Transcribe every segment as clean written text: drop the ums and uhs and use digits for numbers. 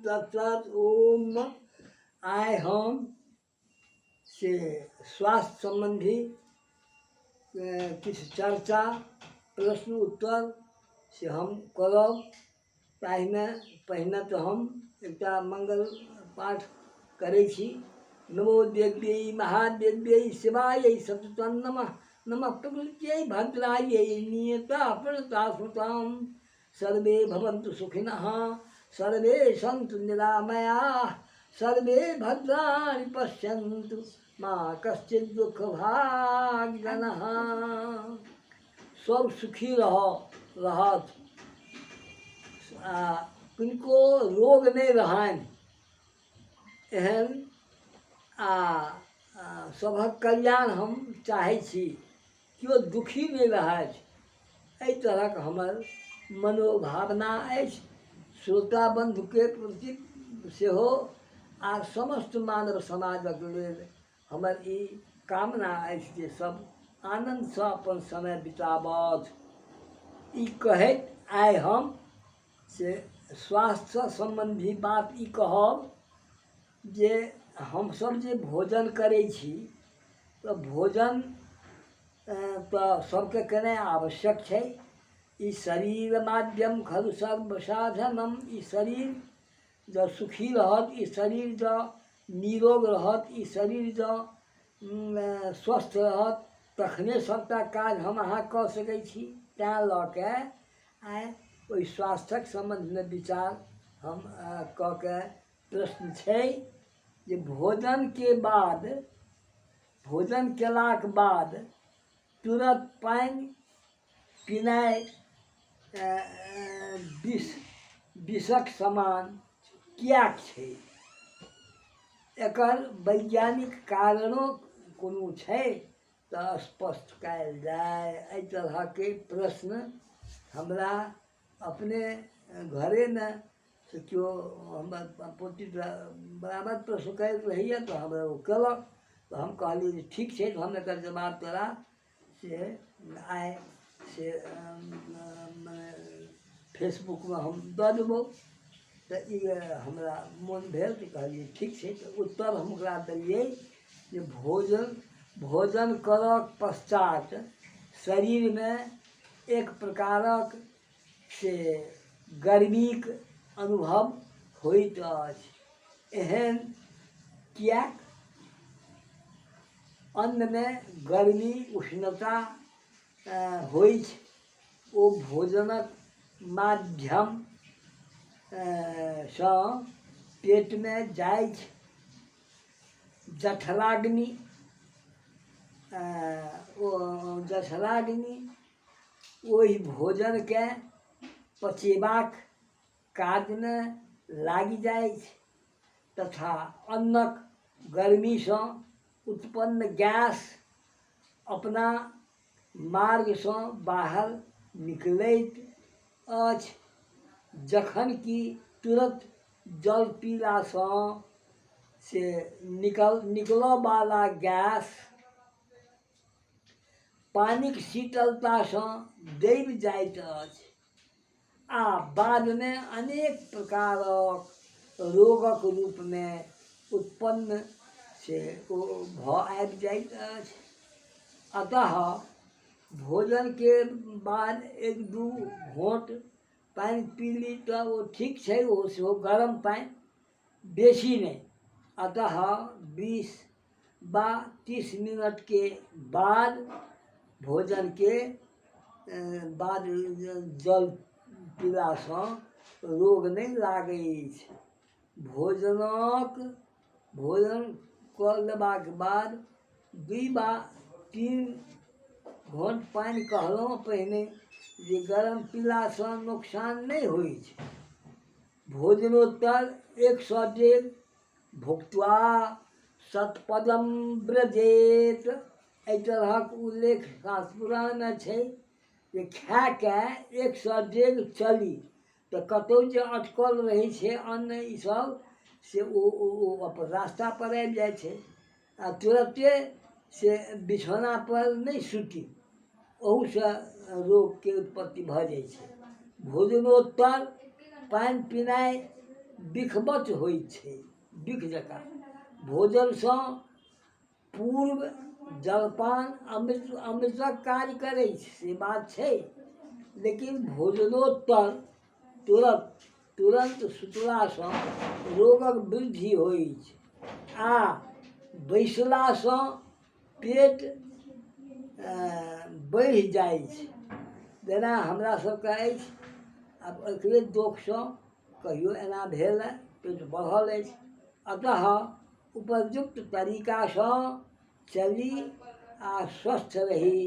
तत्सत ओम। आय हम से स्वास्थ्य संबंधी किछु चर्चा प्रश्न उत्तर से हम करब। पहिने तो हम एकटा मंगल पाठ करै छी। नमो देव्यै महादेव्यै शिवायै सततं नमः। नमः प्रकृत्यै भद्रायै नियता प्रदास्मतां। सर्वे भवन्तु सुखिनः सर्वे सन्तु निरामयाः सर्वे भद्राणि पश्यन्तु मा कश्चित् दुःखभाग् जनः। सब सुखी रहत किनको रोग नहीं रहन। एहन सभक कल्याण हम चाहै छी, केओ दुखी नहीं रहत। एहि तरहक हमर मनोभावना अछि। श्रोता बंधु के प्रति सेहो आ समस्त मानव समाजक लेल हमर ई कामना अछि जे सब आनंद से अपन समय बिताबथ। ई कहैत आइ हम से स्वास्थ्य संबंधी बात ई कहब जे हमसब जे भोजन करै छी तो भोजन तो सबके केनाइ आवश्यक छै। ई शरीर माध्यम खलु सर्व साधनम। ई शरीर जँ सुखी रहत, ई शरीर जँ निरोग रहत, ई शरीर जँ स्वस्थ रहत तखने सबटा काज हम अहाँ कऽ सकै छी। तैँ लऽ के आइ ओहि स्वास्थ्यक सम्बन्धमे विचार हम कऽ के प्रश्न छै जे भोजन केलाक बाद तुरंत पानि पीनाइ विषक समान किएक छै? एकर वैज्ञानिक कारणो कोनो छै तऽ स्पष्ट कयल जाय। एहि तरहके प्रश्न हमरा अपने घरे में से केओ हमर पोती बराबर प्रश्न करैत रहैए तऽ हमरा ओ केलक तऽ हम कहलिए जे ठीक छै, हम एकर जवाब तोरा से आइ से फेसबुक में हम दऽ देबौ। तऽ ई हमरा मोन भेल तऽ कहलिए ठीक छै। तऽ उत्तर हम ओकरा देलिए जे भोजन करक पश्चात शरीर में एक प्रकारक से गर्मीक अनुभव होइत अछि। एहन किएक? अन्न में गर्मी उष्णता होइ छै। ओ भोजनक माध्यम सँ पेट में जाइ छै। जठराग्नि ओहि भोजन के पचेबाक काज में लागि जाइ छै तथा अन्नक गर्मी सँ उत्पन्न गैस अपना मार्ग सँ बाहर निकलैत अछि, जखन कि तुरंत जल पीला सँ से निकलऽ वाला गैस पानिक शीतलता सँ दबि जाइत अछि आ बाद में अनेक प्रकारक रोगक रूप में उत्पन्न से आबि जाइत अछि। अतः भोजन के बाद एक दू घोंट पानि पी ली तऽ ओ ठीक छै। ओ सेहो गरम पानि, बेसी नहीं। अतः 20 वा 30 मिनट के बाद भोजन के बाद जल पीला सँ रोग नहीं लागै छै। भोजन कऽ लेबाक बाद 2 वा 3 घोंट पानि कहलहुँ पहिने जे गरम पीला सँ नुकसान नहीं होइ छै। भोजनोत्तर 100 डेग भुक्त्वा शतपदम व्रजेत। एहि तरहक उल्लेख शास्त्र पुराण में छै जे खा के 100 डेग चली तऽ कतौ जे अटकल रहै छै अन्न ई सब से ओ अपन रास्ता पर आबि जाइ छै आ तुरंते से बिछौना पर नहीं सुती, ओहू से रोग के उत्पत्ति भऽ जाइ छै। भोजनोत्तर पानि पीनाइ बिखबच होइत छै, बिख जकाँ। भोजनसँ पूर्व जलपान अमृतक कार्य करै छै, से बात छै। लेकिन भोजनोत्तर तुरंत सुतलासँ रोगक वृद्धि होइत छै आ बैसलासँ पेट बढ़ि जाइ छै। जेना हमरा सबके अछि, आब एकरे दोखसँ कहियो एना भेल पेट बढ़ल अछि, अतः उपयुक्त तरीकासँ चली आ स्वस्थ रही,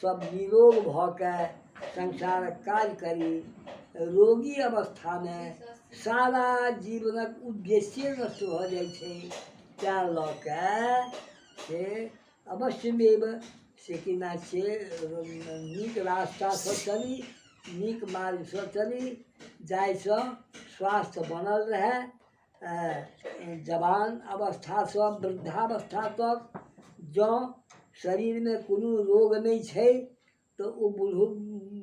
सब निरोग भऽ कऽ संसारक काज करी। रोगी अवस्थामे सारा जीवनक उद्देश्य नष्ट भऽ जाइ छै। तैँ लऽ कऽ से अवश्यमेव से कि ना से नीक रास्तासँ चली, नीक मार्गसँ चली, जाहिसँ स्वास्थ्य बनल रहै। जवान अवस्थासँ वृद्धावस्था तक जँ शरीरमे कोनो रोग नहि छै तऽ ओ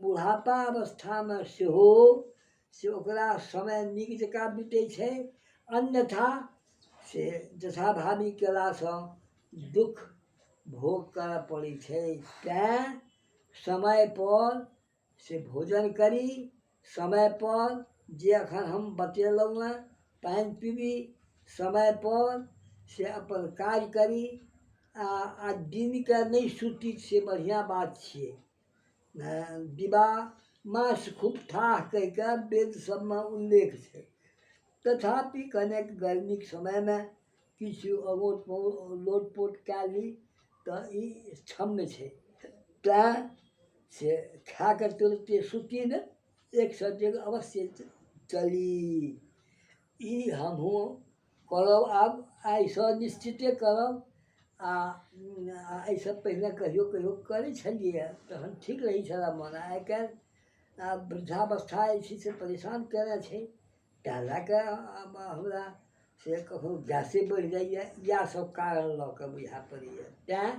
बुढ़ापा अवस्थामे सेहो से ओकरा समय नीक जकाँ बीतै छै। अन्यथा से जथाभावी कयलासँ दुख भोग करऽ पड़ै छै। तैँ समयपर से भोजन करी, समयपर जे एखन हम बतेलहुँ हेँ पानि पीबी, समयपर से अपन काज करी आ दिनके नहि सुती से बढ़िआँ बात छियै। विवाह मास खूब ठाह कहिके वेद सबमे उल्लेख छै। तथापि कनेक गर्मीके समयमे किछु लोटपोट कए ली तऽ ई क्षम्य छै। तैँ से खा कऽ तुरते सुती नहि, एक सटेक अवश्य चली। ई हमहूँ करब, आब आइसँ निश्चिते करब। आ एहिसँ पहिने कहियो कहियो करै छलियै तहन ठीक रहै छलै मोन। आइ काल्हि वृद्धावस्था जे छै से परेशान कयने छै। तैँ लए कऽ आब हमरा से कखनो गैसे बढ़ि जाइए, इएह सब कारण लऽ कऽ बुझा पड़ैए। तैँ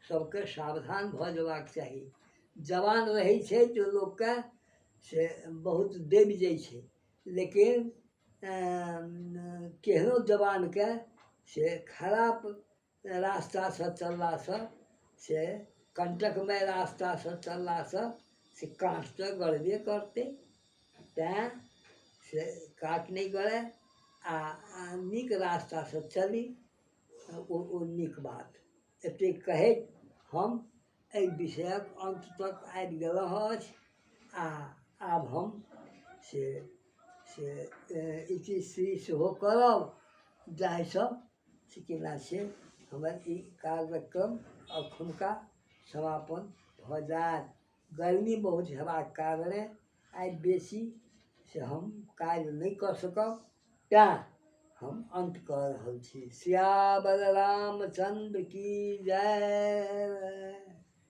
सबके सावधान भऽ जेबाक चाही। जवान रहै छै तऽ लोकके से बहुत दबि जाइ छै, लेकिन केहनो जवानके से खराब रास्तासँ चललासँ, से कंटकमय रास्तासँ चललासँ से काँट तऽ गड़बे करतै। तैँ से काट नहि गड़य आ नीक रास्तासँ चली, ओ नीक बात। एतेक कहैत हम एहि विषयक अंत तक आबि गेलहुँ अछि आ आब हम से इतिश्री सेहो करब, जाहिसँ से केना छै हमर ई कार्यक्रम एखुनका समापन भऽ जायत। गर्मी बहुत हेबाक कारणे आइ बेसी से हम काज नहि कऽ सकब, तैँ हम अंत कऽ रहल छी। सियावर रामचंद्र की जय।